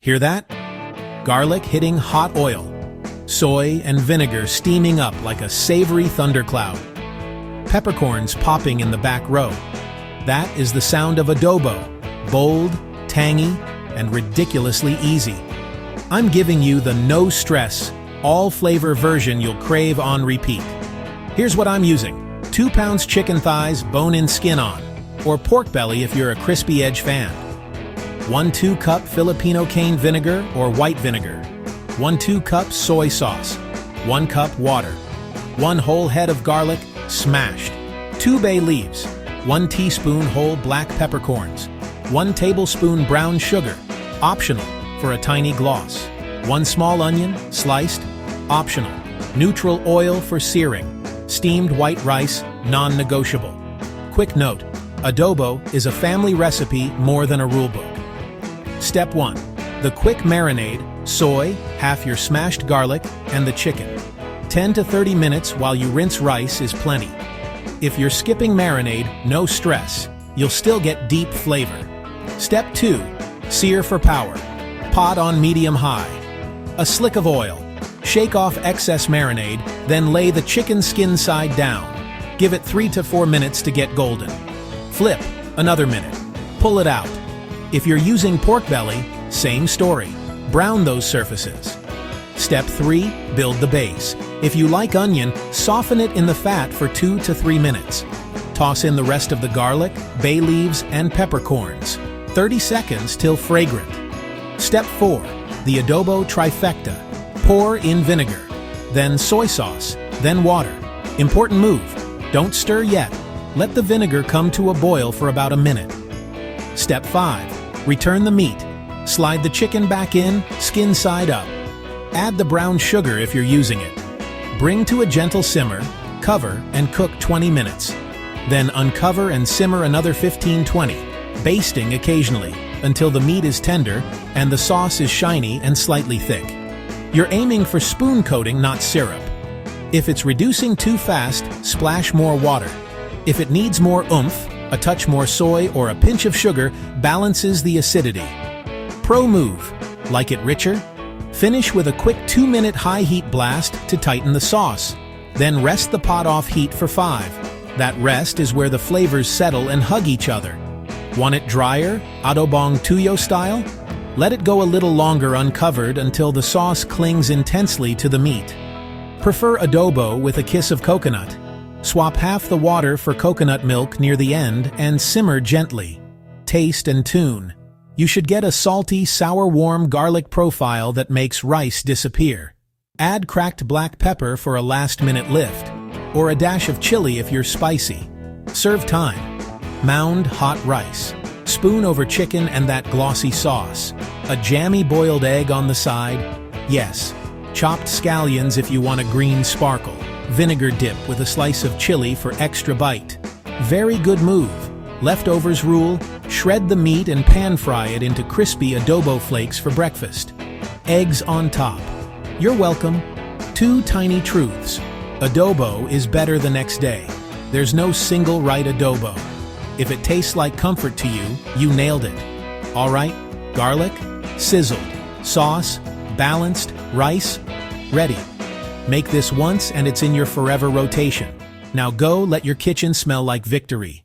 Hear that? Garlic hitting hot oil. Soy and vinegar steaming up like a savory thundercloud. Peppercorns popping in the back row. That is the sound of adobo. Bold, tangy, and ridiculously easy. I'm giving you the no-stress, all-flavor version you'll crave on repeat. Here's what I'm using. 2 pounds chicken thighs, bone-in skin on, or pork belly if you're a crispy edge fan. 1 2-cup Filipino cane vinegar or white vinegar. 1 2-cup soy sauce. 1 cup water. 1 whole head of garlic, smashed. 2 bay leaves. 1 teaspoon whole black peppercorns. 1 tablespoon brown sugar, optional for a tiny gloss. 1 small onion, sliced, optional. Neutral oil for searing. Steamed white rice, non-negotiable. Quick note, adobo is a family recipe more than a rule book. Step 1. The quick marinade, soy, half your smashed garlic, and the chicken. 10 to 30 minutes while you rinse rice is plenty. If you're skipping marinade, no stress. You'll still get deep flavor. Step 2. Sear for power. Pot on medium-high. A slick of oil. Shake off excess marinade, then lay the chicken skin side down. Give it 3 to 4 minutes to get golden. Flip, another minute. Pull it out. If you're using pork belly, same story. Brown those surfaces. Step 3. Build the base. If you like onion, soften it in the fat for 2 to 3 minutes. Toss in the rest of the garlic, bay leaves, and peppercorns. 30 seconds till fragrant. Step 4. The adobo trifecta. Pour in vinegar, then soy sauce, then water. Important move. Don't stir yet. Let the vinegar come to a boil for about a minute. Step 5. Return the meat. Slide the chicken back in, skin side up. Add the brown sugar if you're using it. Bring to a gentle simmer, cover, and cook 20 minutes. Then uncover and simmer another 15-20, basting occasionally until the meat is tender and the sauce is shiny and slightly thick. You're aiming for spoon coating, not syrup. If it's reducing too fast, splash more water. If it needs more oomph, a touch more soy or a pinch of sugar balances the acidity. Pro move. Like it richer? Finish with a quick 2-minute high heat blast to tighten the sauce. Then rest the pot off heat for 5. That rest is where the flavors settle and hug each other. Want it drier, adobong tuyo style? Let it go a little longer uncovered until the sauce clings intensely to the meat. Prefer adobo with a kiss of coconut. Swap half the water for coconut milk near the end and simmer gently. Taste and tune. You should get a salty, sour, warm garlic profile that makes rice disappear. Add cracked black pepper for a last-minute lift, or a dash of chili if you're spicy. Serve time. Mound hot rice. Spoon over chicken and that glossy sauce. A jammy boiled egg on the side. Yes, chopped scallions if you want a green sparkle. Vinegar dip with a slice of chili for extra bite. Very good move. Leftovers rule, shred the meat and pan-fry it into crispy adobo flakes for breakfast. Eggs on top. You're welcome. 2 tiny truths. Adobo is better the next day. There's no single right adobo. If it tastes like comfort to you, you nailed it. All right, garlic, sizzled, sauce, balanced, rice, ready. Make this once and it's in your forever rotation. Now go let your kitchen smell like victory.